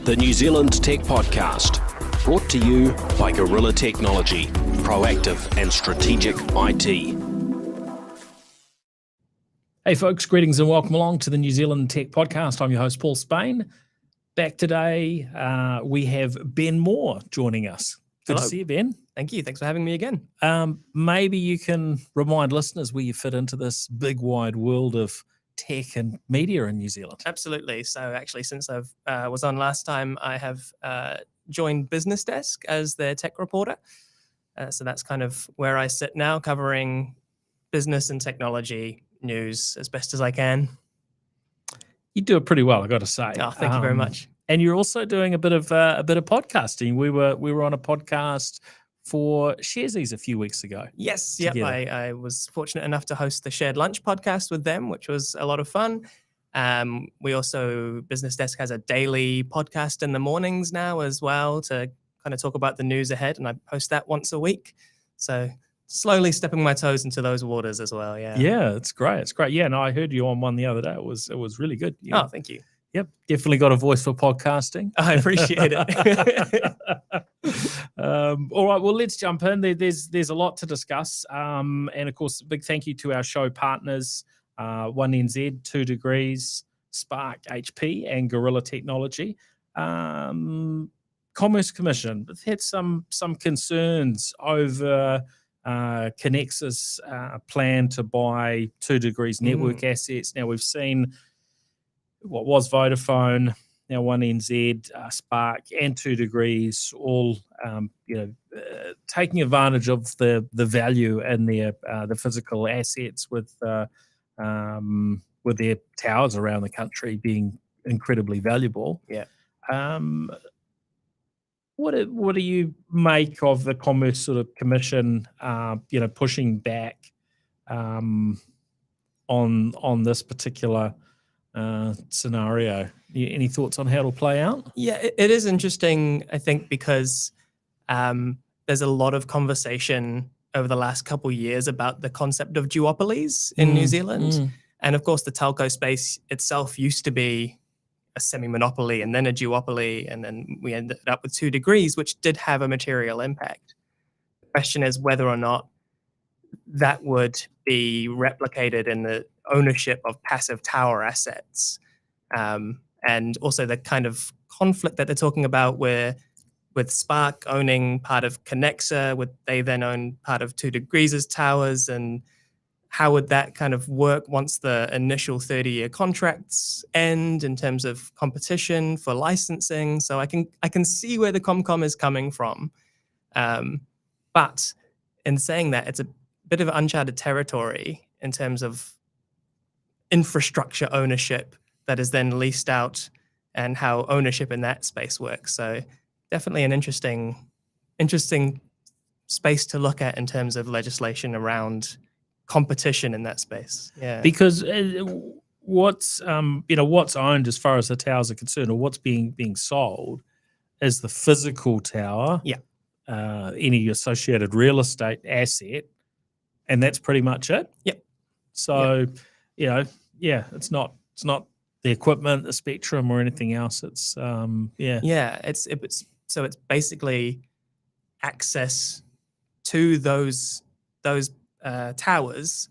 the New Zealand Tech Podcast, brought to you by Gorilla Technology, proactive and strategic IT. Hey folks, greetings and welcome along to the New Zealand Tech Podcast. I'm your host, Paul Spain. Back today, we have Ben Moore joining us. Good Hello. to see you, Ben. Thank you. Thanks for having me again. Maybe you can remind listeners where you fit into this big wide world of tech and media in New Zealand. Absolutely. So actually, since I was on last time, I have joined BusinessDesk as their tech reporter. So that's kind of where I sit now, covering business and technology news as best as I can. You do it pretty well, I got to say. Oh, thank you very much. And you're also doing a bit of podcasting. We were on a podcast for Sharesies a few weeks ago. Yes, yep. I was fortunate enough to host the Shared Lunch podcast with them, which was a lot of fun. We also, Business Desk has a daily podcast in the mornings now as well to kind of talk about the news ahead, and I post that once a week. So slowly stepping my toes into those waters as well. Yeah, it's great. It's great. Yeah, no, I heard you on one the other day. It was really good. Yeah. Oh, thank you. Yep, definitely got a voice for podcasting. I appreciate it. All right, well, let's jump in. There's a lot to discuss, and of course, a big thank you to our show partners: 1NZ, 2 Degrees, Spark, HP, and Gorilla Technology. Commerce Commission, we've had some concerns over Connexa's plan to buy 2 Degrees network assets. Now we've seen what was Vodafone, now 1NZ, Spark, and 2 Degrees, all taking advantage of the value in their the physical assets with their towers around the country being incredibly valuable. Yeah. What do you make of the Commerce sort of Commission, pushing back on this particular scenario? Any thoughts on how it'll play out? Yeah, it is interesting, I think, because there's a lot of conversation over the last couple of years about the concept of duopolies in New Zealand. And of course, the telco space itself used to be a semi-monopoly and then a duopoly, and then we ended up with 2 Degrees, which did have a material impact. The question is whether or not that would be replicated in the ownership of passive tower assets. And also the kind of conflict that they're talking about where with Spark owning part of Connexa, they then own part of 2 Degrees' towers, and how would that kind of work once the initial 30-year contracts end in terms of competition for licensing? So I can see where the Comcom is coming from. But in saying that, it's a bit of uncharted territory in terms of infrastructure ownership that is then leased out and how ownership in that space works. So definitely an interesting space to look at in terms of legislation around competition in that space. Yeah. Because what's owned as far as the towers are concerned, or what's being sold, is the physical tower. Yeah. Any associated real estate asset, and that's pretty much it. Yep. So, it's not the equipment, the spectrum, or anything else. It's It's basically access to those towers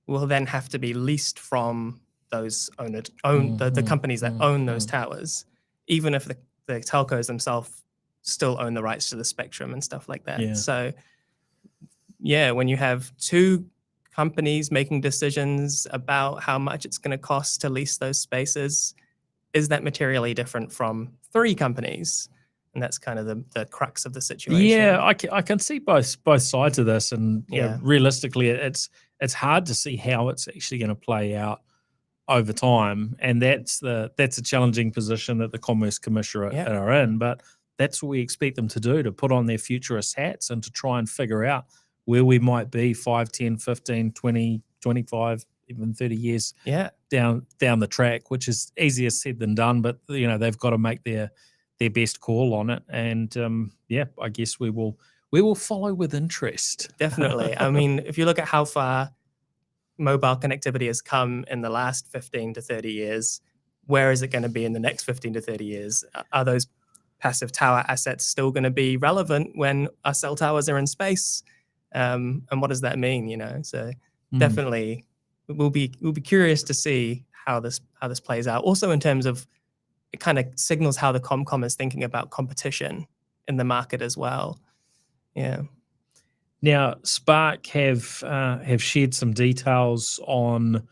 will then have to be leased from those the companies that own those towers, even if the telcos themselves still own the rights to the spectrum and stuff like that. Yeah. So when you have 2 companies making decisions about how much it's going to cost to lease those spaces, is that materially different from 3 companies? And that's kind of the crux of the situation. Yeah, I can see both sides of this, and realistically, it's hard to see how it's actually going to play out over time, and that's a challenging position that the Commerce Commission are in. But that's what we expect them to do, to put on their futurist hats and to try and figure out where we might be 5, 10, 15, 20, 25, even 30 years down the track, which is easier said than done. But they've got to make their best call on it, and I guess we will follow with interest. Definitely. I mean, if you look at how far mobile connectivity has come in the last 15 to 30 years, where is it going to be in the next 15 to 30 years? Are those passive tower assets still going to be relevant when our cell towers are in space? And what does that mean? So definitely we'll be curious to see how this plays out. Also, in terms of, it kind of signals how the Comcom is thinking about competition in the market as well. Yeah. Now, Spark have shared some details on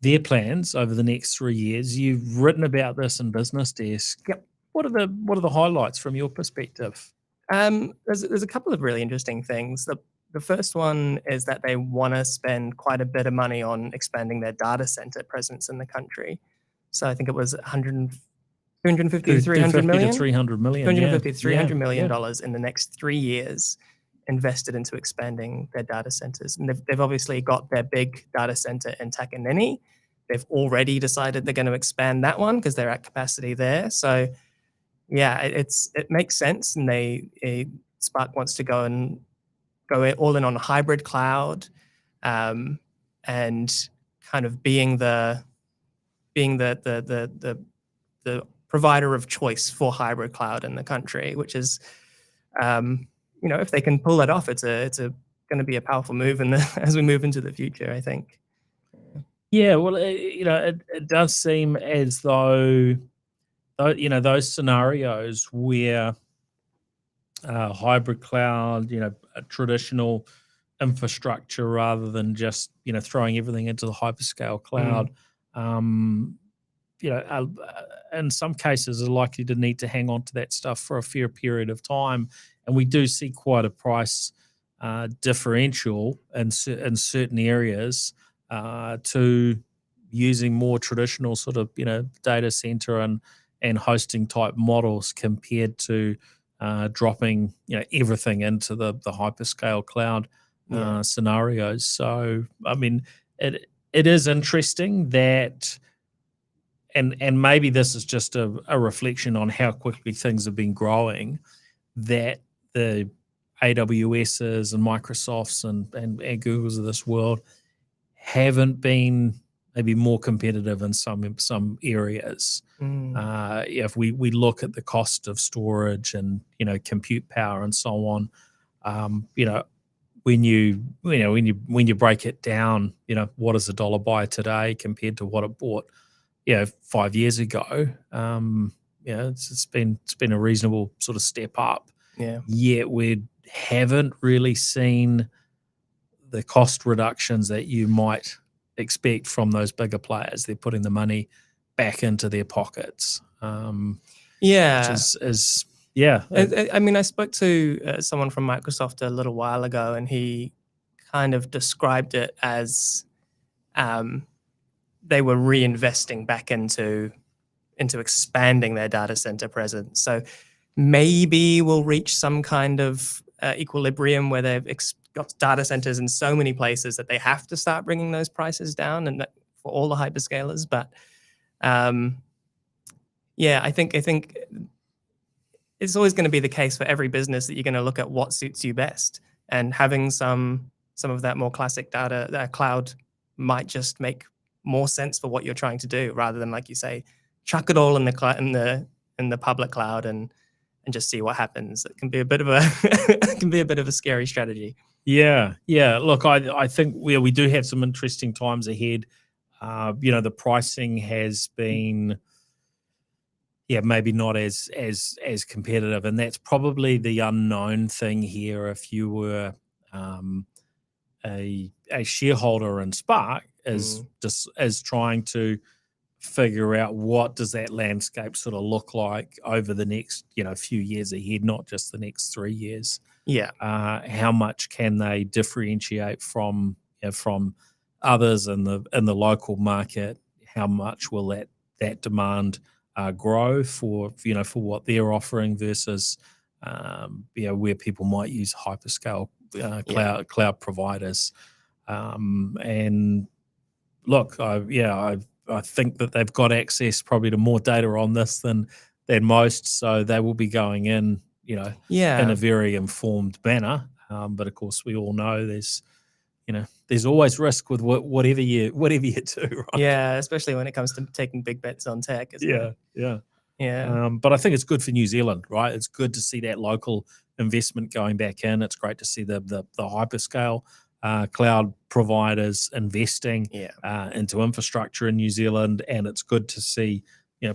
their plans over the next 3 years. You've written about this in BusinessDesk. Yep. What are the highlights from your perspective? There's a couple of really interesting things. The first one is that they want to spend quite a bit of money on expanding their data center presence in the country. So I think it was 250 to 300 million. 300 million. 250 to 300 million dollars in the next 3 years invested into expanding their data centers. And they've obviously got their big data center in Takanini. They've already decided they're going to expand that one because they're at capacity there. So yeah, it makes sense. And Spark wants to go all in on a hybrid cloud, and kind of being the provider of choice for hybrid cloud in the country, which is, if they can pull that off, it's going to be a powerful move as we move into the future, I think. Yeah, well, it does seem as though, those scenarios where hybrid cloud, a traditional infrastructure rather than just, throwing everything into the hyperscale cloud, in some cases are likely to need to hang on to that stuff for a fair period of time. And we do see quite a price differential in certain areas to using more traditional sort of, data center and hosting type models compared to dropping, everything into the hyperscale cloud scenarios. So, I mean, it is interesting that, and maybe this is just a reflection on how quickly things have been growing, that the AWSs and Microsofts and Googles of this world haven't been maybe more competitive in some areas. If we look at the cost of storage and compute power and so on, when you break it down, what does $1 buy today compared to what it bought 5 years ago? It's been a reasonable sort of step up. Yeah. Yet we haven't really seen the cost reductions that you might expect from those bigger players. They're putting the money back into their pockets. Yeah. Which is yeah. I mean, I spoke to someone from Microsoft a little while ago, and he kind of described it as they were reinvesting back into expanding their data center presence. So maybe we'll reach some kind of equilibrium where they've got data centers in so many places that they have to start bringing those prices down, and for all the hyperscalers. But I think it's always going to be the case for every business that you're going to look at what suits you best, and having some of that more classic data cloud might just make more sense for what you're trying to do, rather than, like you say, chuck it all in the public cloud and just see what happens. It can be a bit of a scary strategy. Yeah. Look, I think we do have some interesting times ahead. The pricing has been, maybe not as competitive, and that's probably the unknown thing here. If you were a shareholder in Spark, is trying to figure out what does that landscape sort of look like over the next few years ahead, not just the next 3 years. How much can they differentiate from others in the local market? How much will that demand grow for what they're offering versus where people might use hyperscale cloud providers? And look, I think that they've got access probably to more data on this than most, so they will be going in, in a very informed manner. But of course, we all know there's always risk with whatever you do, right? Yeah, especially when it comes to taking big bets on tech. Yeah. Yeah. But I think it's good for New Zealand, right? It's good to see that local investment going back in. It's great to see the hyperscale cloud providers investing into infrastructure in New Zealand, and it's good to see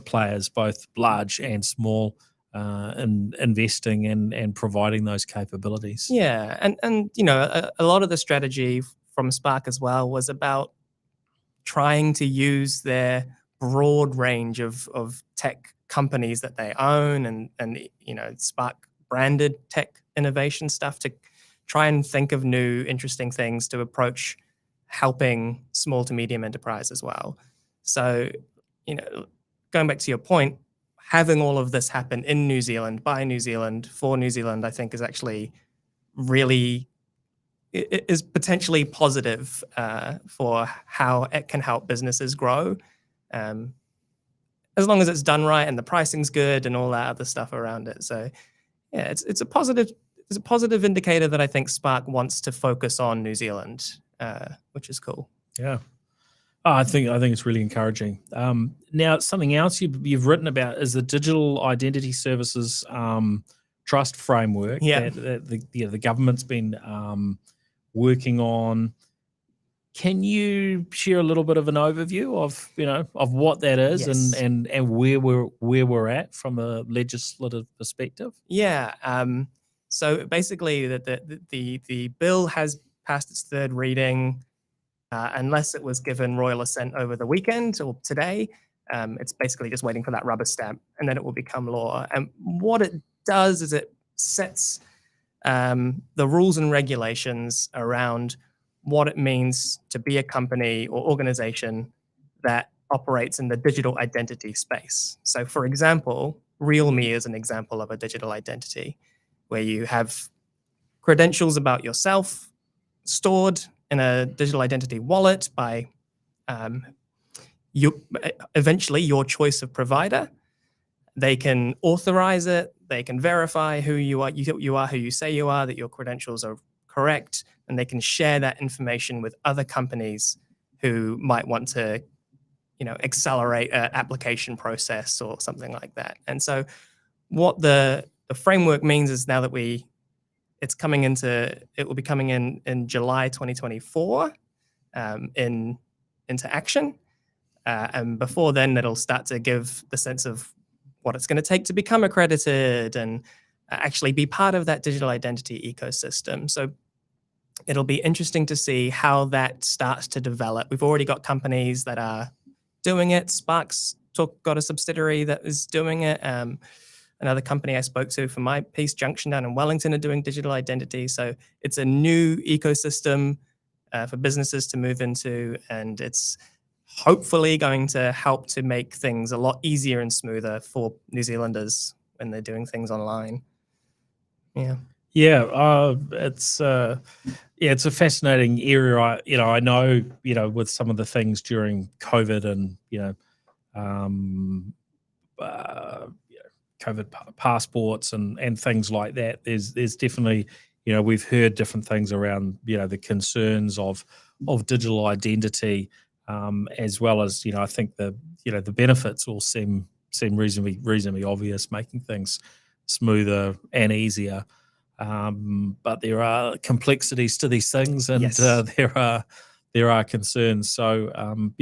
players both large and small in investing and providing those capabilities. Yeah, and a lot of the strategy from Spark as well was about trying to use their broad range of tech companies that they own and Spark branded tech innovation stuff to try and think of new interesting things to approach helping small to medium enterprise as well. So, going back to your point, having all of this happen in New Zealand, by New Zealand, for New Zealand, I think is actually really is potentially positive for how it can help businesses grow, as long as it's done right and the pricing's good and all that other stuff around it. So, yeah, it's a positive indicator that I think Spark wants to focus on New Zealand, which is cool. Yeah. I think it's really encouraging. Now, something else you've written about is the digital identity services trust framework that the government's been working on. Can you share a little bit of an overview of what that is and where we're at from a legislative perspective? Yeah. So basically, the bill has passed its third reading. Unless it was given royal assent over the weekend or today, it's basically just waiting for that rubber stamp, and then it will become law. And what it does is it sets the rules and regulations around what it means to be a company or organization that operates in the digital identity space. So, for example, RealMe is an example of a digital identity where you have credentials about yourself stored in a digital identity wallet by eventually your choice of provider. They can authorize it. They can verify who you are, who you say you are, that your credentials are correct, and they can share that information with other companies who might want to, accelerate an application process or something like that. And so, what the framework means is now that it will be coming in July 2024 into action. And before then, it'll start to give the sense of what it's going to take to become accredited and actually be part of that digital identity ecosystem. So it'll be interesting to see how that starts to develop. We've already got companies that are doing it. Spark's got a subsidiary that is doing it. Another company I spoke to for my piece, Junction down in Wellington, are doing digital identity. So it's a new ecosystem for businesses to move into, and it's hopefully going to help to make things a lot easier and smoother for New Zealanders when they're doing things online. Yeah. Yeah, it's a fascinating area. I know with some of the things during COVID and COVID passports and things like that. There's definitely we've heard different things around the concerns of digital identity, as well as I think the benefits all seem reasonably obvious, making things smoother and easier. But there are complexities to these things, and there are concerns. So I'm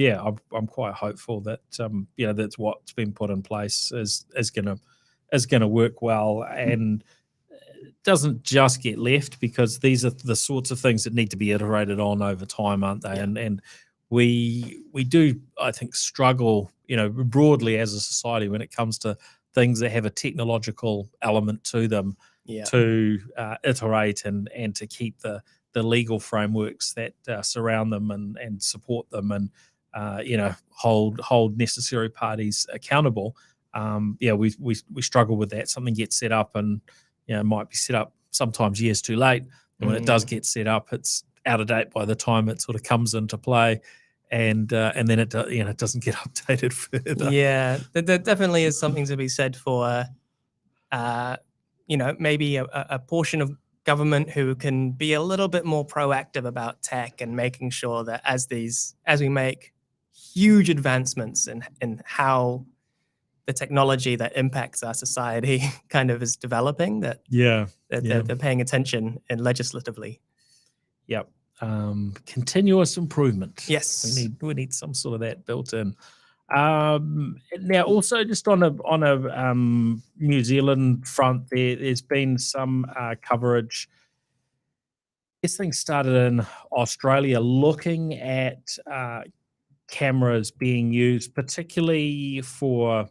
quite hopeful that that's what's been put in place is going to work well and doesn't just get left, because these are the sorts of things that need to be iterated on over time, aren't they? Yeah. And we do, I think, struggle broadly as a society when it comes to things that have a technological element to them. Yeah. To iterate and to keep the legal frameworks that surround them and support them and hold necessary parties accountable. We struggle with that. Something gets set up and it might be set up sometimes years too late. And when it does get set up, it's out of date by the time it sort of comes into play, and then it doesn't get updated further. Yeah, there definitely is something to be said for maybe a portion of government who can be a little bit more proactive about tech and making sure that as we make huge advancements in how the technology that impacts our society kind of is developing, that they're paying attention and legislatively. Yep. Continuous improvement. Yes. We need some sort of that built in. Now, also just on a New Zealand front, there's been some coverage. This thing started in Australia, looking at cameras being used, particularly for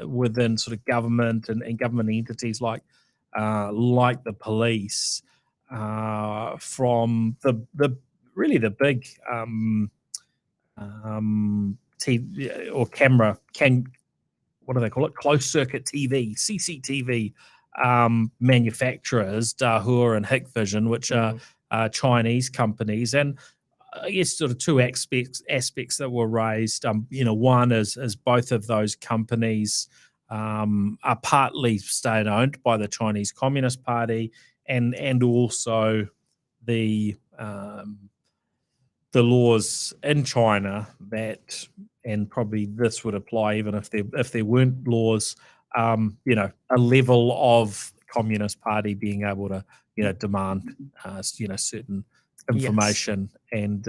within sort of government and government entities like the police, from the really the big TV or camera what do they call it? Closed circuit TV, CCTV manufacturers, Dahua and Hikvision, which are Chinese companies, and I guess sort of two aspects that were raised. One is both of those companies are partly state-owned by the Chinese Communist Party, and also the laws in China that, and probably this would apply even if there weren't laws, a level of Communist Party being able to demand certain information and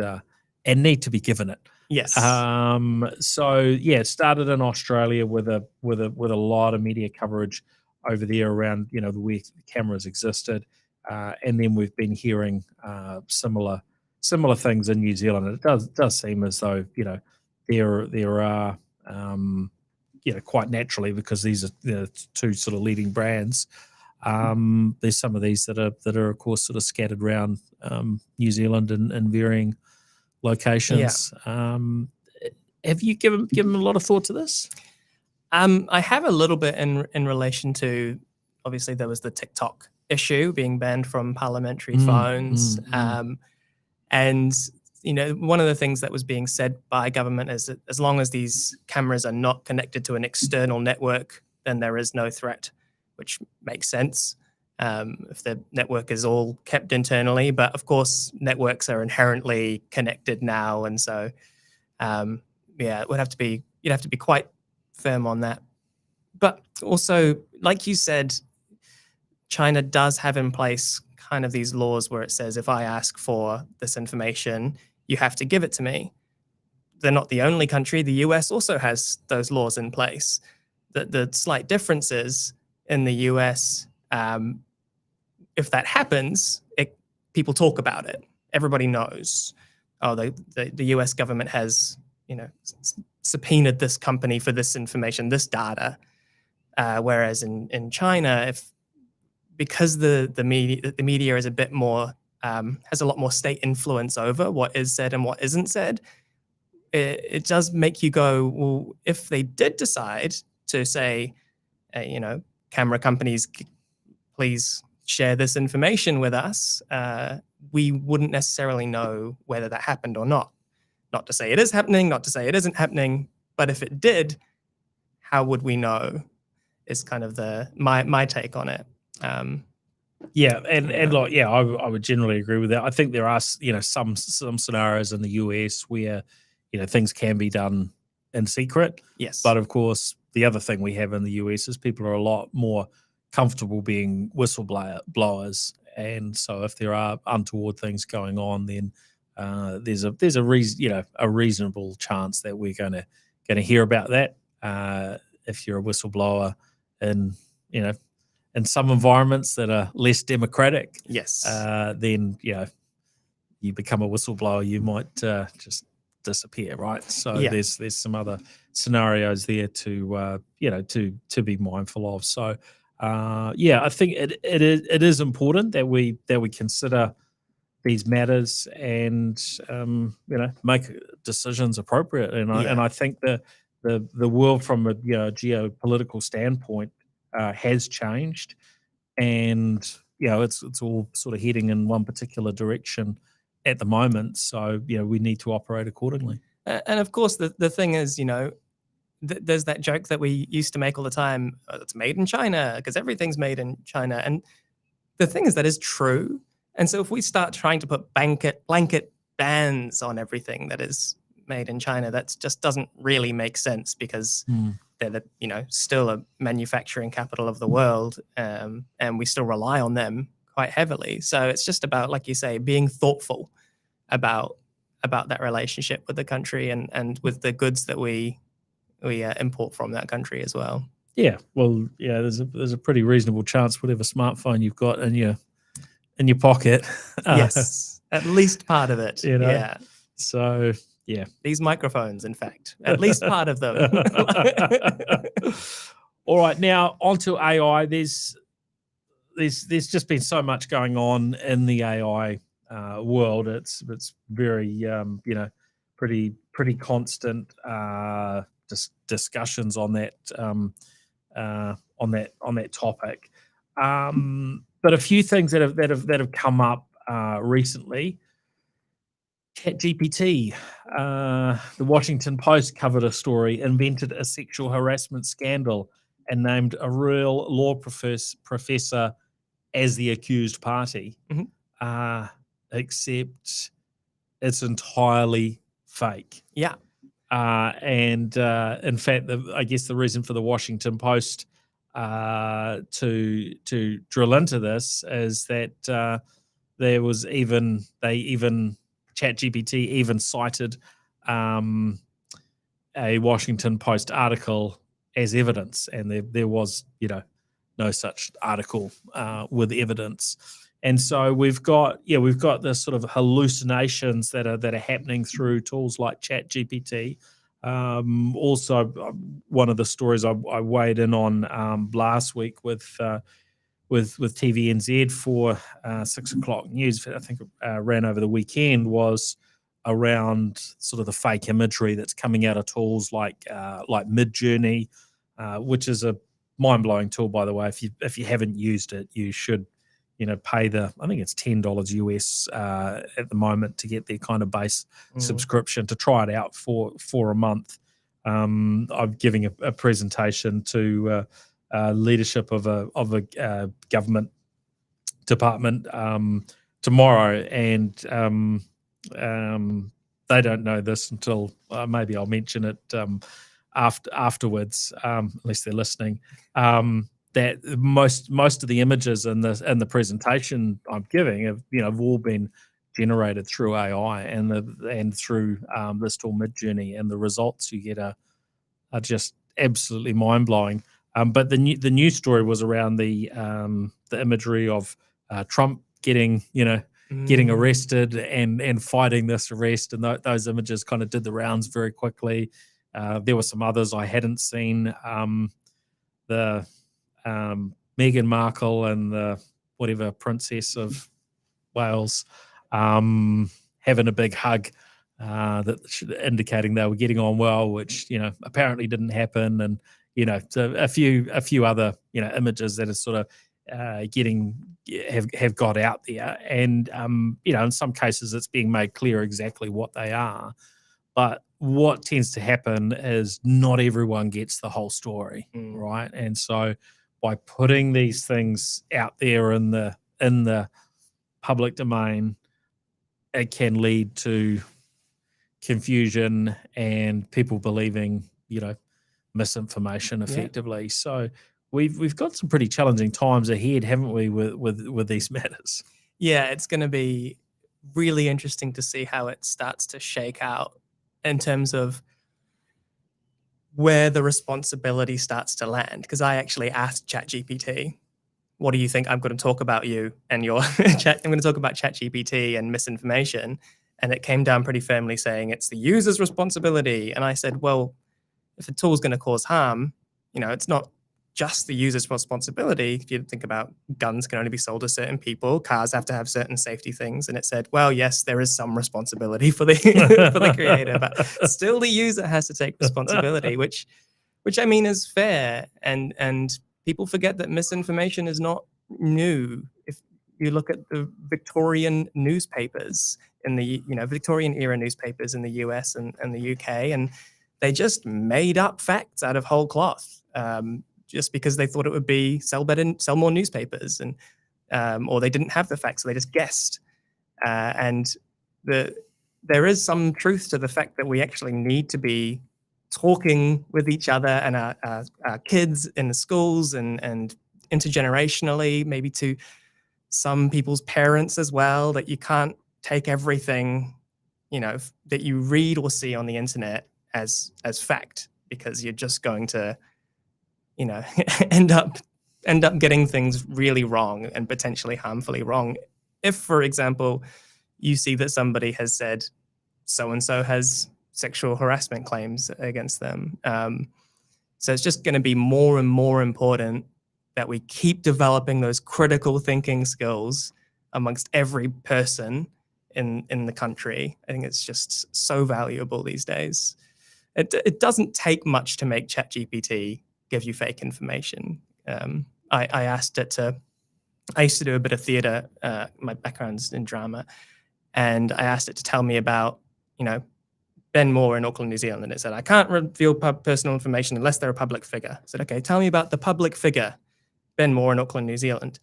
need to be given it. Yes. It started in Australia with a lot of media coverage over there around the way cameras existed, and then we've been hearing similar things in New Zealand. It does seem as though there are quite naturally, because these are two sort of leading brands. There's some of these that are of course sort of scattered around New Zealand in varying locations. Have you given a lot of thought to this? I have a little bit in relation to, obviously there was the TikTok issue being banned from parliamentary phones. And one of the things that was being said by government is that as long as these cameras are not connected to an external network, then there is no threat, which makes sense if the network is all kept internally. But of course, networks are inherently connected now, and so it would have to be, you'd have to be quite firm on that. But also, like you said, China does have in place kind of these laws where it says, if I ask for this information, you have to give it to me. They're not the only country. The US also has those laws in place. The slight difference is in the US, if that happens, people talk about it. Everybody knows. Oh, the US government has, subpoenaed this company for this information, this data. Whereas in China, because the media is a bit more, has a lot more state influence over what is said and what isn't said, it does make you go, well, if they did decide to say, camera companies, please share this information with us, we wouldn't necessarily know whether that happened or not. Not to say it is happening, not to say it isn't happening, but if it did, how would we know? Is kind of my take on it. I would generally agree with that. I think there are some scenarios in the US where things can be done in secret. Yes, but of course the other thing we have in the US is people are a lot more comfortable being whistleblowers, and so if there are untoward things going on, then there's a reasonable chance that we're going to hear about that. If you're a whistleblower in some environments that are less democratic, yes, then you become a whistleblower, you might just disappear, right? So there's some other scenarios there to be mindful of. So I think it is important that we consider these matters and make decisions appropriate. And I think the world from a geopolitical standpoint has changed, and it's all sort of heading in one particular direction at the moment. So we need to operate accordingly. And of course, the thing is, there's that joke that we used to make all the time. It's made in China because everything's made in China, and the thing is that is true. And so if we start trying to put blanket bans on everything that is made in China, that just doesn't really make sense, because they're still a manufacturing capital of the world, and we still rely on them quite heavily. So it's just about, like you say, being thoughtful about that relationship with the country and with the goods that we import from that country as well. Yeah, well, yeah, there's a pretty reasonable chance whatever smartphone you've got in your pocket, yes, at least part of it. Yeah. So yeah, these microphones, in fact, at least part of them. All right, now onto AI. There's just been so much going on in the AI world. It's very pretty constant discussions on that topic. But a few things that have come up recently. ChatGPT, the Washington Post covered a story, invented a sexual harassment scandal and named a real law professor as the accused party, except it's entirely fake. Yeah. And in fact, I guess the reason for the Washington Post to drill into this is that there was ChatGPT even cited a Washington Post article as evidence, and there was no such article with evidence. And so we've got this sort of hallucinations that are happening through tools like ChatGPT. Also, one of the stories I weighed in on last week with TVNZ for 6 o'clock news, I think ran over the weekend, was around sort of the fake imagery that's coming out of tools like Midjourney, which is a mind-blowing tool, by the way. If you haven't used it, you should pay I think it's $10 US at the moment to get their kind of base subscription to try it out for a month. I'm giving a presentation to leadership of a government department tomorrow, and they don't know this until maybe I'll mention it afterwards, unless they're listening. That most of the images in the presentation I'm giving have all been generated through AI and through this tool Midjourney, and the results you get are just absolutely mind blowing. But the news story was around the imagery of Trump getting arrested and fighting this arrest, and those images kind of did the rounds very quickly. There were some others I hadn't seen. The Meghan Markle and the whatever Princess of Wales having a big hug, indicating they were getting on well, which apparently didn't happen, and so a few other images that are sort of have got out there, and in some cases it's being made clear exactly what they are. But what tends to happen is not everyone gets the whole story, right? And so by putting these things out there in the public domain, it can lead to confusion and people believing misinformation effectively. Yeah. So we've got some pretty challenging times ahead, haven't we, with these matters? Yeah, it's going to be really interesting to see how it starts to shake out in terms of where the responsibility starts to land. Because I actually asked ChatGPT, what do you think? I'm going to talk about you and your I'm going to talk about ChatGPT and misinformation. And it came down pretty firmly saying it's the user's responsibility. And I said, well, if a tool is going to cause harm, it's not just the user's responsibility. If you think about guns can only be sold to certain people, cars have to have certain safety things. And it said, well, yes, there is some responsibility for the for the creator, but still the user has to take responsibility, which I mean is fair. And people forget that misinformation is not new. If you look at the Victorian newspapers in the Victorian era newspapers in the US and the UK, and they just made up facts out of whole cloth, just because they thought it would sell more newspapers, and or they didn't have the facts, so they just guessed. And there is some truth to the fact that we actually need to be talking with each other and our kids in the schools and intergenerationally, maybe to some people's parents as well, that you can't take everything, that you read or see on the internet as fact, because you're just going to, end up getting things really wrong and potentially harmfully wrong. If, for example, you see that somebody has said so-and-so has sexual harassment claims against them. So it's just going to be more and more important that we keep developing those critical thinking skills amongst every person in the country. I think it's just so valuable these days. It doesn't take much to make ChatGPT give you fake information. I asked it to, I used to do a bit of theater, my background's in drama, and I asked it to tell me about, Ben Moore in Auckland, New Zealand, and it said, I can't reveal personal information unless they're a public figure. I said, okay, tell me about the public figure, Ben Moore in Auckland, New Zealand.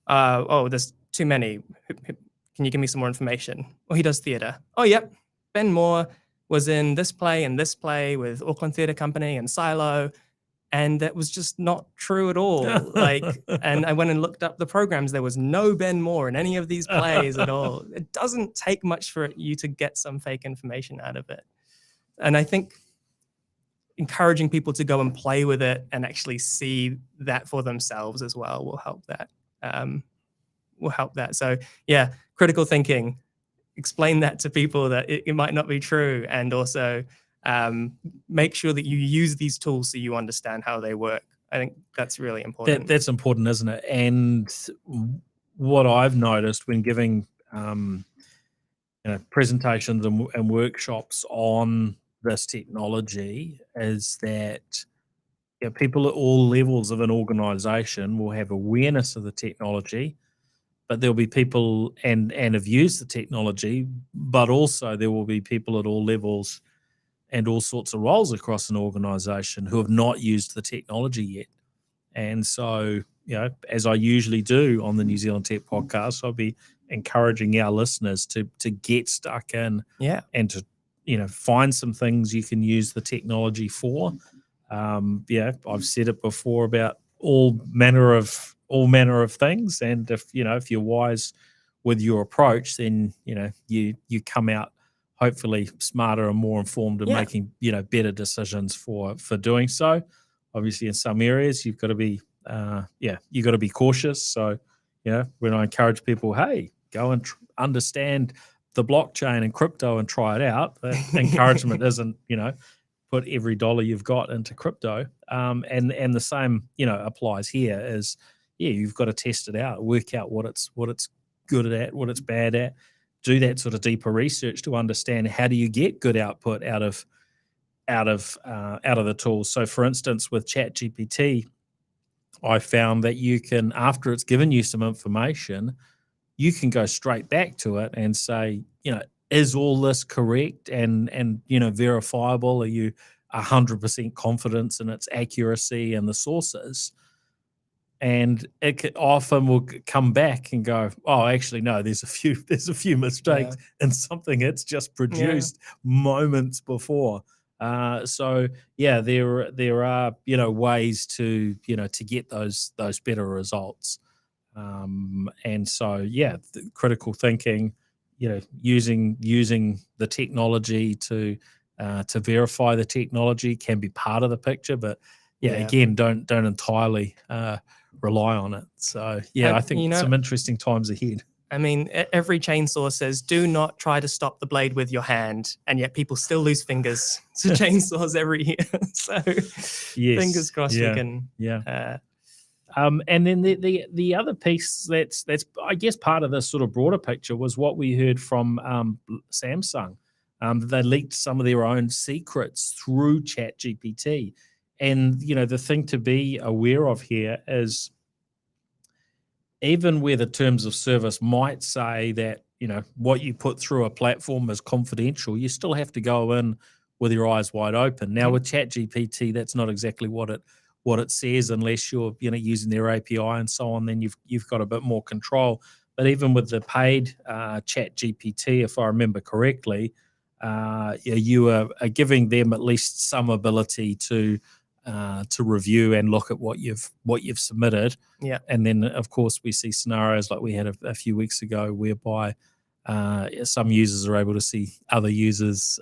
There's too many. Can you give me some more information? Oh, he does theater. Oh, yep. Ben Moore was in this play and this play with Auckland Theatre Company and Silo, and that was just not true at all. And I went and looked up the programs. There was no Ben Moore in any of these plays at all. It doesn't take much for you to get some fake information out of it. And I think encouraging people to go and play with it and actually see that for themselves as well will help that. So yeah, critical thinking, explain that to people that it might not be true, and also make sure that you use these tools so you understand how they work. I think that's really important. That's important, isn't it? And what I've noticed when giving presentations and workshops on this technology is that people at all levels of an organization will have awareness of the technology, but there'll be people and have used the technology, but also there will be people at all levels and all sorts of roles across an organization who have not used the technology yet. And so, as I usually do on the New Zealand Tech Podcast, I'll be encouraging our listeners to get stuck in and to, find some things you can use the technology for. I've said it before about all manner of things. And if you're wise with your approach, then, you come out hopefully smarter and more informed and making, better decisions for doing so. Obviously, in some areas, you've got to be, you've got to be cautious. So, when I encourage people, hey, go and understand the blockchain and crypto and try it out, the encouragement isn't, put every dollar you've got into crypto. And the same, applies here is, you've got to test it out, work out what it's good at, what it's bad at, do that sort of deeper research to understand how do you get good output out of the tools. So, for instance, with ChatGPT, I found that you can, after it's given you some information, you can go straight back to it and say, is all this correct and verifiable? Are you 100% confident in its accuracy and the sources? And it often will come back and go, oh, actually, no, there's a few mistakes in something it's just produced moments before. So there are ways to get those better results. And so the critical thinking, using the technology to verify the technology can be part of the picture, but again, don't entirely rely on it. So I think some interesting times ahead. I mean, every chainsaw says, do not try to stop the blade with your hand, and yet people still lose fingers to chainsaws every year. So fingers crossed we can. And then the other piece that's I guess part of this sort of broader picture was what we heard from Samsung. They leaked some of their own secrets through ChatGPT. And, the thing to be aware of here is even where the terms of service might say that, what you put through a platform is confidential, you still have to go in with your eyes wide open. Now, with ChatGPT, that's not exactly what it says, unless you're, using their API and so on, then you've got a bit more control. But even with the paid ChatGPT, if I remember correctly, you are giving them at least some ability to review and look at what you've submitted. Yeah. And then of course we see scenarios like we had a few weeks ago whereby some users are able to see other users'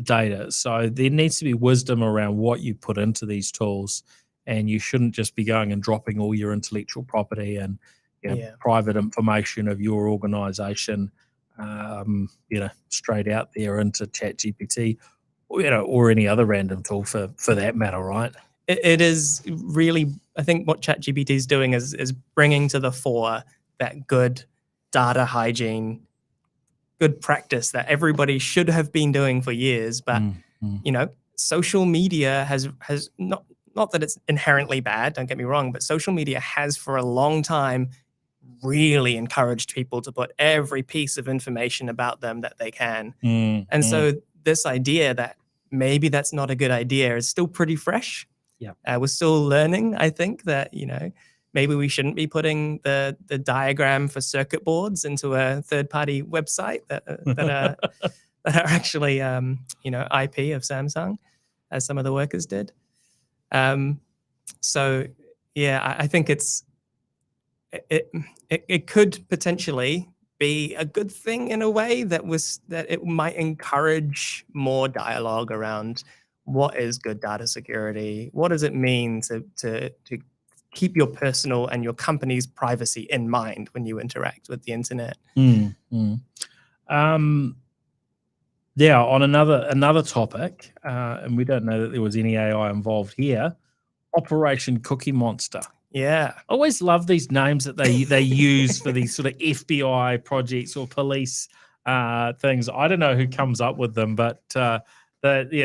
data. So there needs to be wisdom around what you put into these tools, and you shouldn't just be going and dropping all your intellectual property and private information of your organization straight out there into ChatGPT, or any other random tool for that matter, right? It is really, I think what ChatGPT is doing is bringing to the fore that good data hygiene, good practice that everybody should have been doing for years. But social media has not that it's inherently bad, don't get me wrong, but social media has for a long time really encouraged people to put every piece of information about them that they can. And so this idea that maybe that's not a good idea is still pretty fresh. Yeah, we're still learning. I think that maybe we shouldn't be putting the diagram for circuit boards into a third-party website that are actually IP of Samsung, as some of the workers did. So yeah, I think it could potentially be a good thing in a way that it might encourage more dialogue around what is good data security, what does it mean to keep your personal and your company's privacy in mind when you interact with the internet. Yeah, on another topic, and we don't know that there was any AI involved here, Operation Cookie Monster. Yeah. I always love these names that they use for these sort of FBI projects or police things. I don't know who comes up with them, but they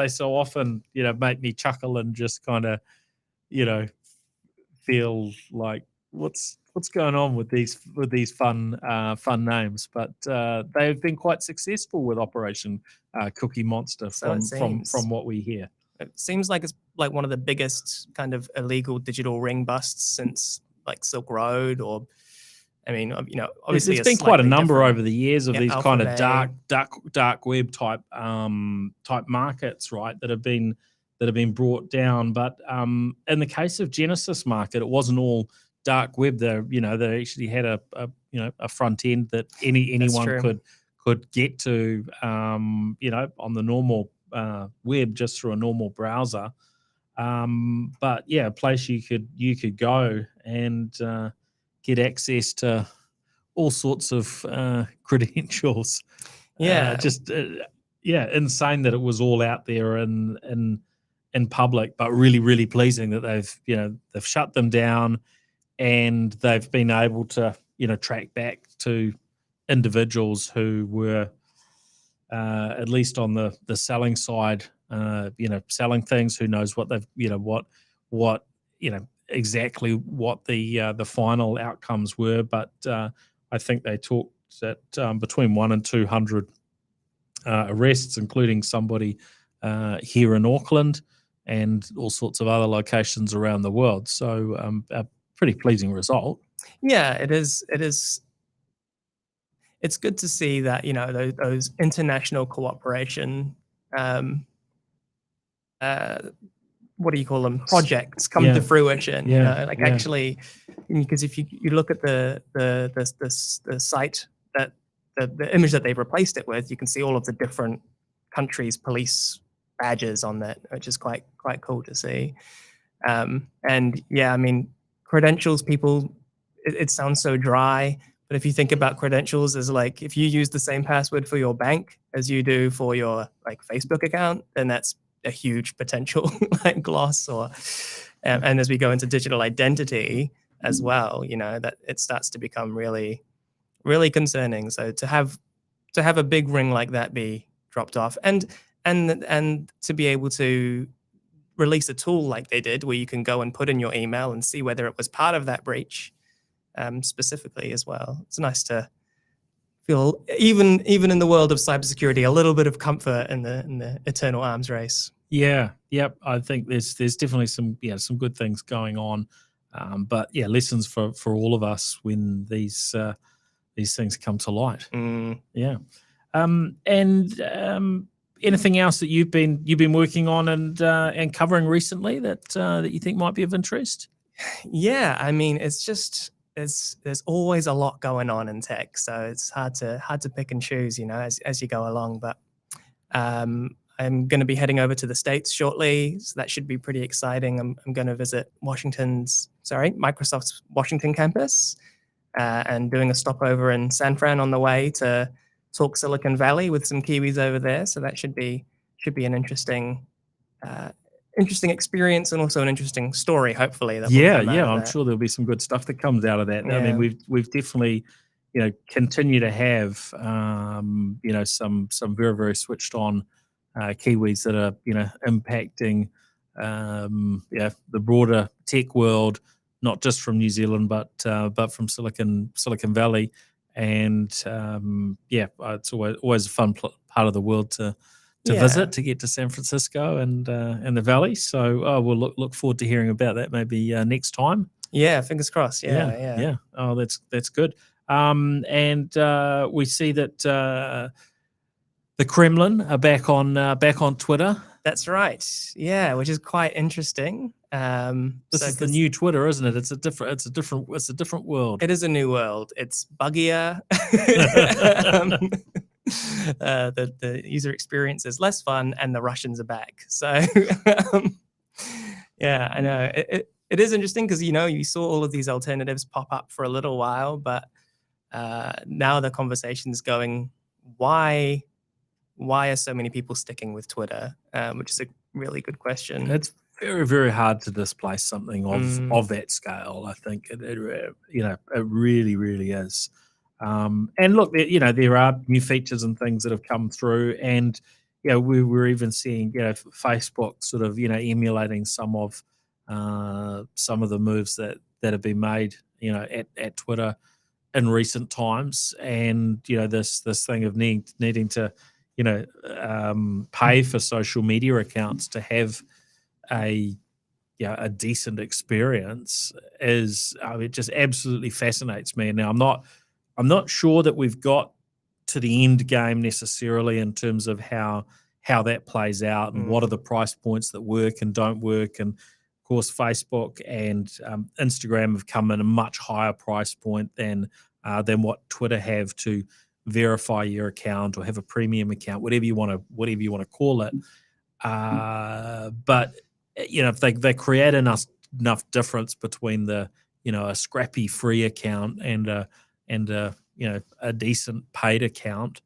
so often make me chuckle and just kind of feel like what's going on with these fun names. But they've been quite successful with Operation Cookie Monster from what we hear. It seems like it's like one of the biggest kind of illegal digital ring busts since like Silk Road, or I mean, obviously there's been quite a number over the years of these kind of dark web type markets, right, that have been brought down. But in the case of Genesis Market, it wasn't all dark web. They actually had a front end that anyone could get to, on the normal web, just through a normal browser. But yeah, a place you could go and get access to all sorts of credentials. Yeah, insane that it was all out there in public, but really, really pleasing that they've shut them down, and they've been able to track back to individuals who were at least on the selling side, selling things. Who knows what they've what exactly what the final outcomes were, but I think they talked at between 100 and 200 arrests, including somebody here in Auckland and all sorts of other locations around the world. So a pretty pleasing result. Yeah, it is. It's good to see that those international cooperation, what do you call them, projects come to fruition. Actually, because if you look at the site that the image that they've replaced it with, you can see all of the different countries' police badges on that, which is quite cool to see. And yeah, I mean, credentials, people, it sounds so dry. But if you think about credentials as like, if you use the same password for your bank as you do for your like Facebook account, then that's a huge potential like gloss. And as we go into digital identity as well, that it starts to become really, really concerning. So to have a big ring like that be dropped off, and to be able to release a tool like they did, where you can go and put in your email and see whether it was part of that breach. Specifically as well. It's nice to feel, even in the world of cybersecurity, a little bit of comfort in the eternal arms race. Yeah, yep. I think there's definitely some good things going on, but yeah, lessons for all of us when these things come to light. Mm. Yeah. And anything else that you've been working on and covering recently that you think might be of interest? Yeah, I mean, it's just there's always a lot going on in tech, so it's hard to pick and choose, as you go along. But I'm going to be heading over to the States shortly, so that should be pretty exciting. I'm going to visit Microsoft's Washington campus, and doing a stopover in San Fran on the way to talk Silicon Valley with some Kiwis over there. So that should be an interesting experience, and also an interesting story, hopefully. That will come out of I'm that. sure there'll be some good stuff that comes out of that. Yeah. I mean, we've definitely, continue to have, some very, very switched on Kiwis that are, impacting, the broader tech world, not just from New Zealand, but from Silicon Valley. And it's always a fun part of the world to visit, to get to San Francisco and the Valley. So we'll look forward to hearing about that maybe next time. Yeah, fingers crossed. Yeah. Oh, that's good. And we see that the Kremlin are back on Twitter. That's right. Yeah, which is quite interesting. This is the new Twitter, isn't it? It's a different world. It is a new world. It's buggier. The user experience is less fun, and the Russians are back. So yeah, I know it is interesting because you saw all of these alternatives pop up for a little while, but now the conversation's going, why are so many people sticking with Twitter? Which is a really good question. It's very, very hard to displace something of that scale. I think it really, really is. And look, there are new features and things that have come through, and we're even seeing Facebook sort of emulating some of the moves that have been made at Twitter in recent times, and this thing of needing to pay for social media accounts to have a decent experience it just absolutely fascinates me. Now I'm not sure that we've got to the end game necessarily in terms of how that plays out and what are the price points that work and don't work. And of course, Facebook and Instagram have come in a much higher price point than what Twitter have to verify your account or have a premium account, whatever you want to call it. But if they create enough difference between the a scrappy free account and a decent paid account,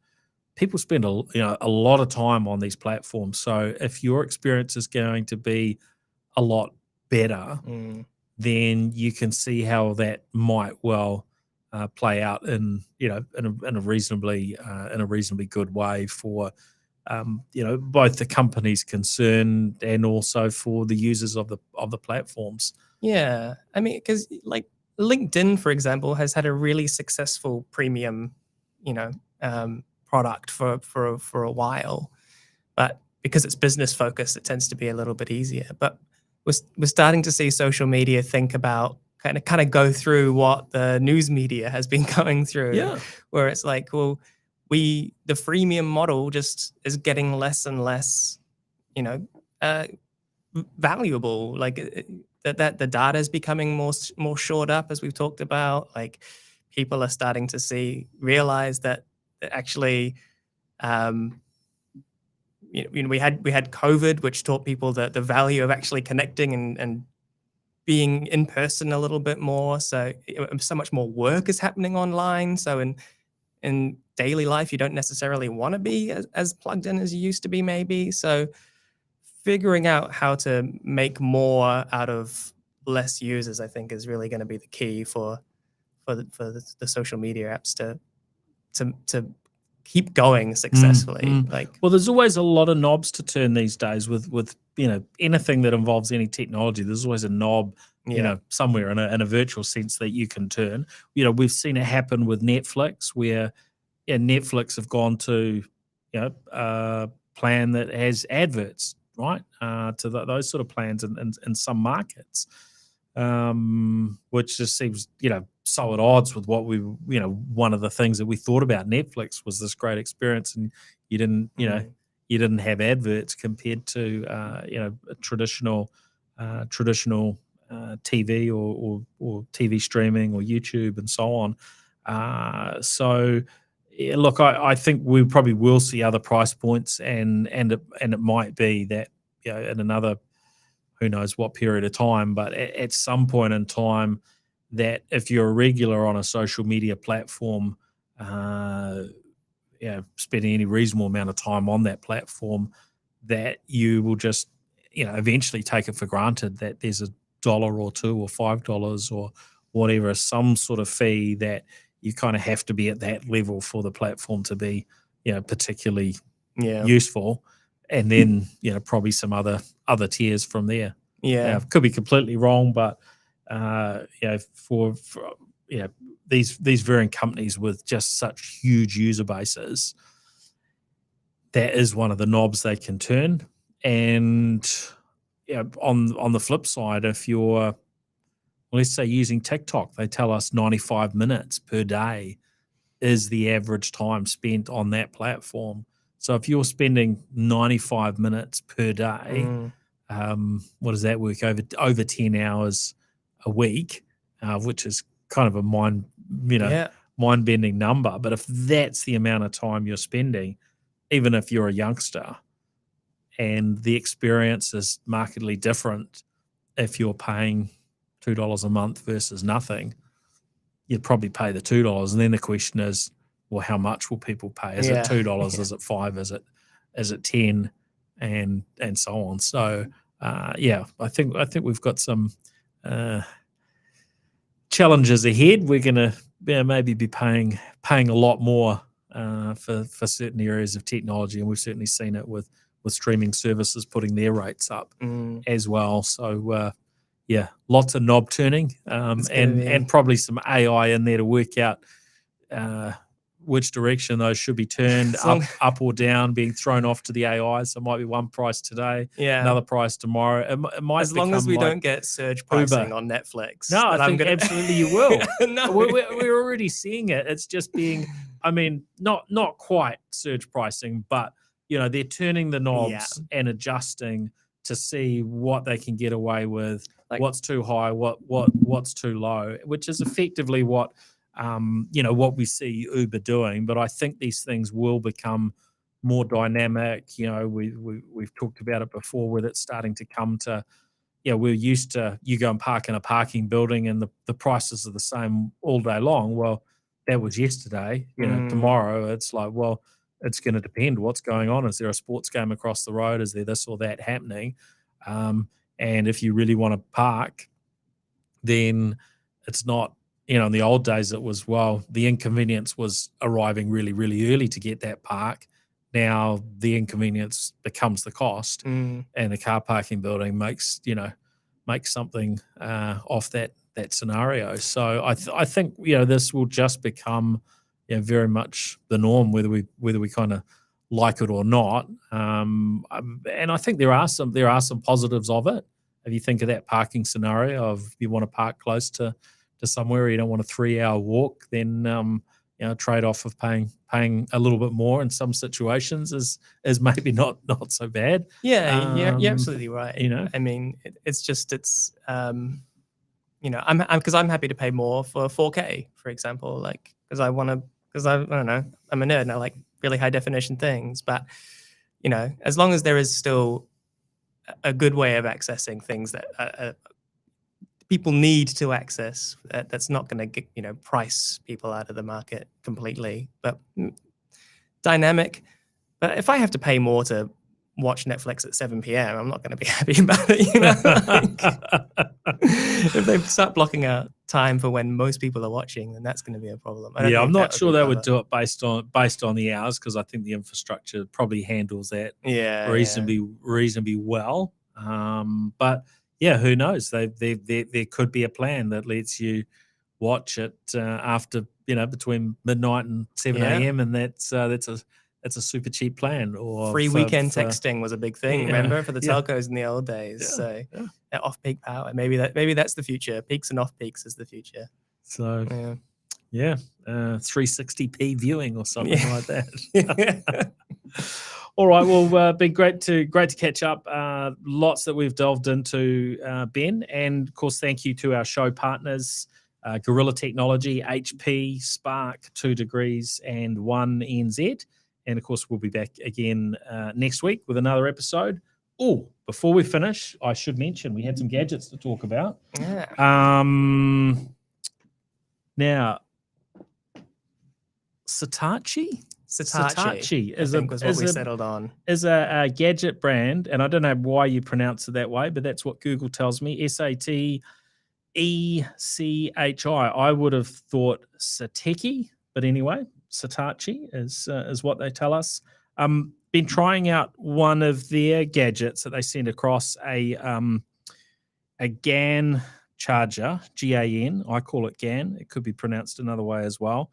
people spend a lot of time on these platforms. So if your experience is going to be a lot better, then you can see how that might well play out in a reasonably good way for both the companies concerned and also for the users of the platforms. Yeah, I mean, because like LinkedIn, for example, has had a really successful premium, product for a while, but because it's business focused, it tends to be a little bit easier. But we're starting to see social media think about kind of go through what the news media has been going through, where it's like, well, the freemium model just is getting less and less, valuable. Like that the data is becoming more shored up, as we've talked about. Like people are starting to realize that actually, we had COVID, which taught people the value of actually connecting and being in person a little bit more. So much more work is happening online. So in daily life, you don't necessarily want to be as plugged in as you used to be, maybe. So figuring out how to make more out of less users, I think, is really going to be the key for the social media apps to keep going successfully. Well, there's always a lot of knobs to turn these days with anything that involves any technology. There's always a knob, somewhere in a virtual sense that you can turn. We've seen it happen with Netflix, where Netflix have gone to a plan that has adverts, right, to those sort of plans in some markets. which just seems, so at odds with what we, one of the things that we thought about Netflix was this great experience, and you didn't, you didn't have adverts compared to, a traditional TV or TV streaming or YouTube and so on. So, yeah, look, I think we probably will see other price points, and it might be that, in another, who knows what period of time, but at some point in time, that if you're a regular on a social media platform, spending any reasonable amount of time on that platform, that you will just, eventually take it for granted that there's $1 or $2 or $5 or whatever, some sort of fee that you kind of have to be at that level for the platform to be, particularly useful. And then, probably some other tiers from there. Yeah. Could be completely wrong, but, for these varying companies with just such huge user bases, that is one of the knobs they can turn. And on the flip side, if you're, let's say, using TikTok, they tell us 95 minutes per day is the average time spent on that platform. So if you're spending 95 minutes per day, what does that work over 10 hours a week, which is kind of a mind-bending number. But if that's the amount of time you're spending, even if you're a youngster, and the experience is markedly different if you're paying $2 a month versus nothing, you'd probably pay the $2. And then the question is, well, how much will people pay? Is it $2? Is it $5? Is it 10? And so on. So I think we've got some challenges ahead. We're going to maybe be paying a lot more for certain areas of technology, and we've certainly seen it with streaming services putting their rates up as well. So lots of knob turning, and probably some AI in there to work out which direction those should be turned, up or down, being thrown off to the AI. So it might be one price today, another price tomorrow. It might, as long as we don't get surge pricing on Netflix. No, I think absolutely you will. No. We're already seeing it. It's just being, not quite surge pricing, but they're turning the knobs and adjusting to see what they can get away with, what's too high, what's too low, which is effectively what we see Uber doing. But I think these things will become more dynamic. We've talked about it before, where it's starting to come to, we're used to, you go and park in a parking building and the prices are the same all day long. Well, that was yesterday. Tomorrow it's like, well, it's going to depend what's going on. Is there a sports game across the road? Is there this or that happening? And if you really want to park, then it's not, in the old days it was, well, the inconvenience was arriving really, really early to get that park. Now the inconvenience becomes the cost, and the car parking building makes something off that scenario. So I think this will just become very much the norm, whether we kind of like it or not. And I think there are some positives of it. If you think of that parking scenario of, you want to park close to somewhere, you don't want a 3-hour walk, then trade-off of paying a little bit more in some situations is maybe not so bad. You're absolutely right. I'm happy to pay more for 4K, for example, because I don't know, I'm a nerd and I like really high definition things. But as long as there is still a good way of accessing things that people need to access, that's not going to price people out of the market completely, but dynamic. But if I have to pay more to watch Netflix at 7 p.m, I'm not going to be happy about it. If they start blocking out time for when most people are watching, then that's going to be a problem. I'm not sure they would do it based on the hours, because I think the infrastructure probably handles that reasonably well. But who knows? There could be a plan that lets you watch it after between midnight and 7 a.m. and that's a it's a super cheap plan. Or free weekend texting was a big thing, remember, for the telcos in the old days. So off-peak power, maybe that's the future. Peaks and off-peaks is the future. So 360p viewing or something like that. All right, well, been great to catch up. Lots that we've delved into, Ben, and of course, thank you to our show partners, Gorilla Technology, HP, Spark, 2 Degrees, and 1NZ. And of course, we'll be back again next week with another episode. Oh, before we finish, I should mention we had some gadgets to talk about. Now, Saatchi is what we settled on. Is a gadget brand, and I don't know why you pronounce it that way, but that's what Google tells me. Satechi. I would have thought Satechi, but anyway, Saatchi is what they tell us. Been trying out one of their gadgets that they send across, a GAN charger, GAN. I call it GAN. It could be pronounced another way as well.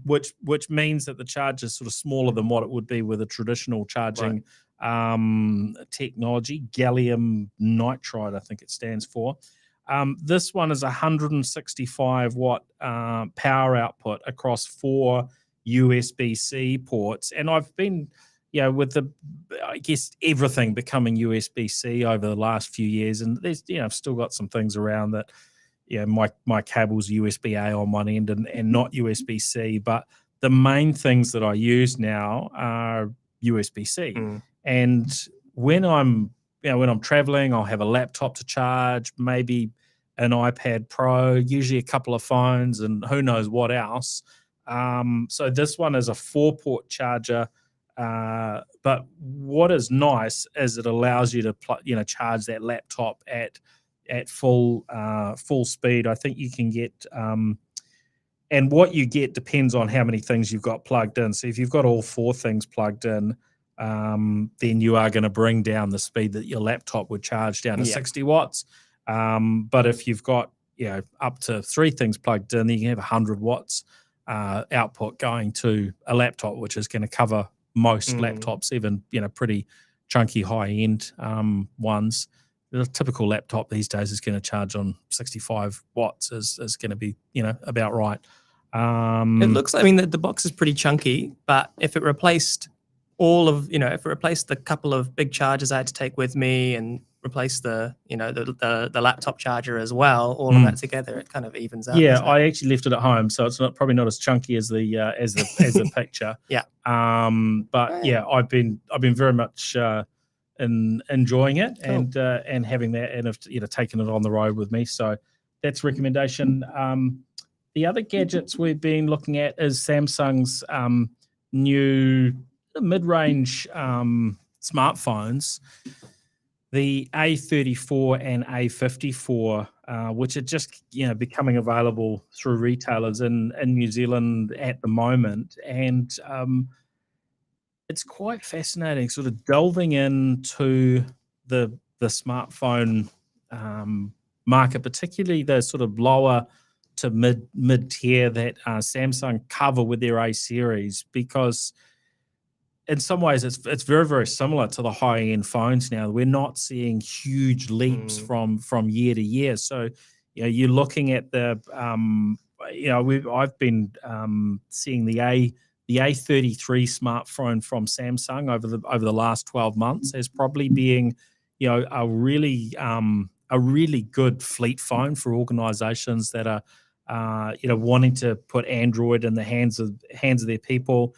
Which means that the charge is sort of smaller than what it would be with a traditional charging technology. Gallium nitride, I think it stands for. This one is 165 watt power output across 4 USB-C ports, and I've been, with I guess everything becoming USB-C over the last few years, and there's, I've still got some things around that. My cable's USB-A on one end and not USB-C, but the main things that I use now are USB-C. And when I'm traveling, I'll have a laptop to charge, maybe an iPad Pro, usually a couple of phones, and who knows what else. So this one is a 4-port charger. But what is nice is it allows you to charge that laptop at full speed. I think you can get, and what you get depends on how many things you've got plugged in. So if you've got all 4 things plugged in, then you are going to bring down the speed that your laptop would charge down to 60 watts. But if you've got up to 3 things plugged in, then you can have 100 watts output going to a laptop, which is going to cover most laptops, even pretty chunky high end ones. The typical laptop these days is going to charge on 65 watts is going to be, about right. It looks, the box is pretty chunky, but if it replaced the couple of big chargers I had to take with me and replace the laptop charger as well, all of that together, it kind of evens out. Yeah, I actually left it at home, so it's probably not as chunky as the as the picture. But I've been very much enjoying it. Cool. and having that, and have taken it on the road with me. So that's recommendation. The other gadgets we've been looking at is Samsung's new mid-range smartphones, the A34 and A54, which are just becoming available through retailers in New Zealand at the moment, and it's quite fascinating, sort of delving into the smartphone market, particularly the sort of lower to mid tier that Samsung cover with their A series, because in some ways it's very, very similar to the high end phones now. We're not seeing huge leaps from year to year. So you're looking at the I've been seeing the A33 smartphone from Samsung over the last 12 months as probably being, a really good fleet phone for organizations that are, wanting to put Android in the hands of their people,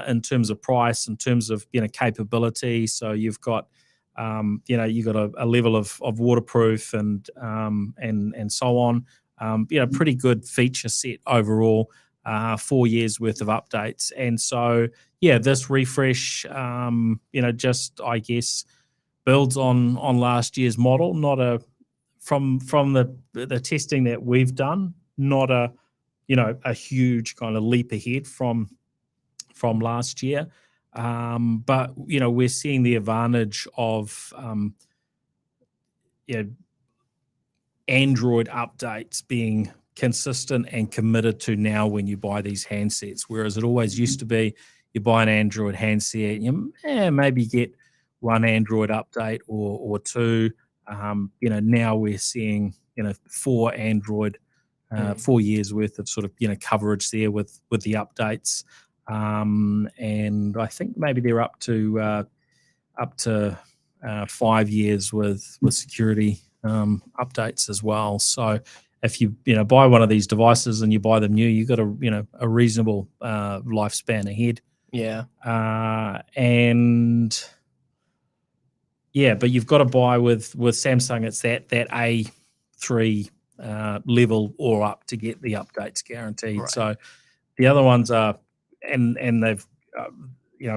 in terms of price, in terms of, capability. So you've got, you've got a level of waterproof and so on. Pretty good feature set overall. 4 years worth of updates, and so this refresh, just I guess builds on last year's model. Not from the testing that we've done, not a huge kind of leap ahead from last year, but we're seeing the advantage of Android updates being consistent and committed to now when you buy these handsets, whereas it always used to be, you buy an Android handset, you maybe get one Android update or two. Now we're seeing 4 Android, 4 years worth of sort of coverage there with the updates, and I think maybe they're up to 5 years with security updates as well. So if you buy one of these devices and you buy them new, you've got a reasonable lifespan ahead. Yeah. But you've got to buy with Samsung. It's that A3 level or up to get the updates guaranteed. Right. So the other ones are, and they've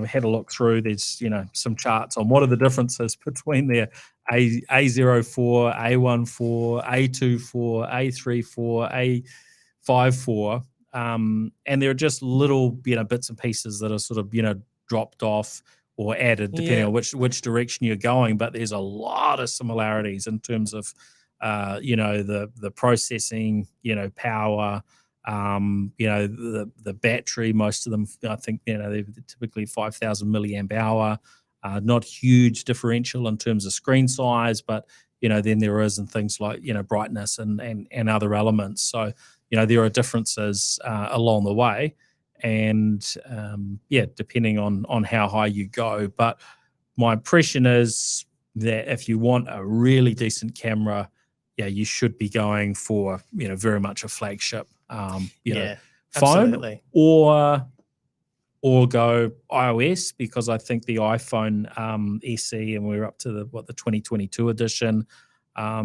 had a look through. There's some charts on what are the differences between their A04, A14, A24, A34, A54, and there are just little bits and pieces that are sort of dropped off or added depending on which direction you're going. But there's a lot of similarities in terms of the processing, power. The battery, most of them, I think, they're typically 5,000 milliamp hour. Not huge differential in terms of screen size, but then there is in things like brightness and other elements. So there are differences along the way, and depending on how high you go. But my impression is that if you want a really decent camera, you should be going for very much a flagship phone, absolutely. or go iOS, because I think the iPhone SE, and we're up to the 2022 edition. I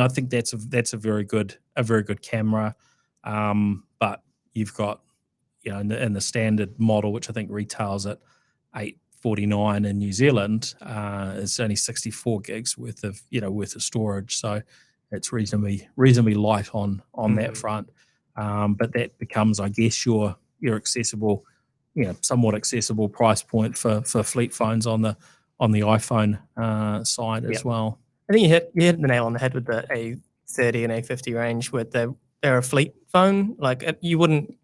think that's a very good camera. But you've got in the standard model, which I think retails at $849 in New Zealand, it's only 64 gigs worth of storage. So it's reasonably light on that front. But that becomes, I guess, your accessible, somewhat accessible price point for fleet phones on the iPhone side as well. I think you hit the nail on the head with the A30 and A50 range, where they're a fleet phone. Like, you wouldn't,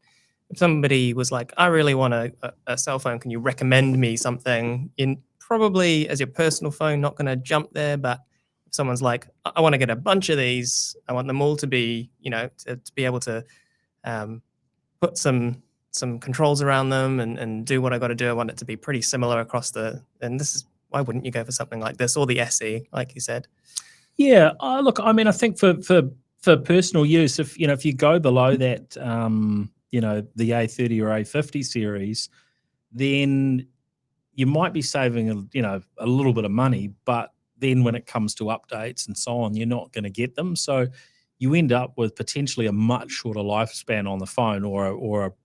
if somebody was like, I really want a cell phone, can you recommend me something? In probably as your personal phone, not going to jump there. But if someone's like, I want to get a bunch of these, I want them all to be, to be able to put some controls around them and do what I got to do. I want it to be pretty similar across and this is, why wouldn't you go for something like this, or the SE, like you said? Yeah, look, I mean, I think for personal use, if you go below that, the A30 or A50 series, then you might be saving a little bit of money, but then when it comes to updates and so on, you're not going to get them. So you end up with potentially a much shorter lifespan on the phone, or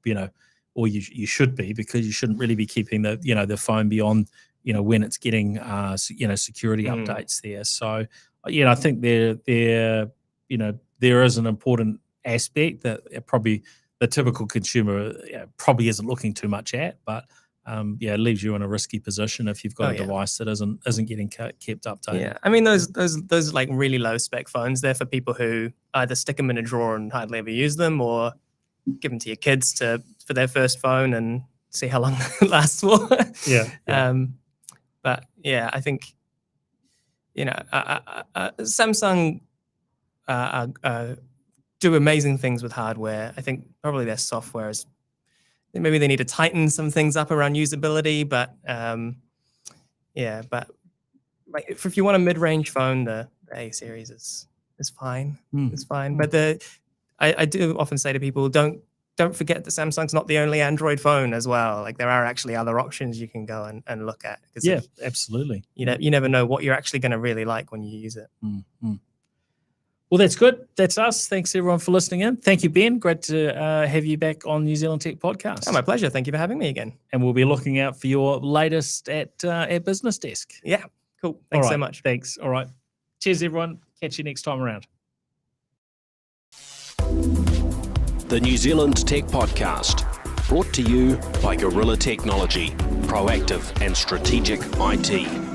you should be, because you shouldn't really be keeping the phone beyond when it's getting security updates there. So I think there is an important aspect that probably the typical consumer probably isn't looking too much at, but it leaves you in a risky position if you've got a device that isn't getting kept updated. Yeah, I mean, those like really low spec phones, they're for people who either stick them in a drawer and hardly ever use them, or give them to your kids for their first phone and see how long it lasts for. But yeah, I think Samsung do amazing things with hardware. I think probably their software is, maybe they need to tighten some things up around usability, but but like if you want a mid-range phone, the A series is fine. It's fine. But I do often say to people, don't forget that Samsung's not the only Android phone as well. Like, there are actually other options you can go and look at. Yeah, absolutely. You never know what you're actually going to really like when you use it. Mm-hmm. Well, that's good. That's us. Thanks, everyone, for listening in. Thank you, Ben. Great to have you back on New Zealand Tech Podcast. Oh, my pleasure. Thank you for having me again. And we'll be looking out for your latest at BusinessDesk. Yeah, cool. Thanks so much. Thanks. All right. Cheers, everyone. Catch you next time around. The New Zealand Tech Podcast, brought to you by Gorilla Technology, proactive and strategic IT.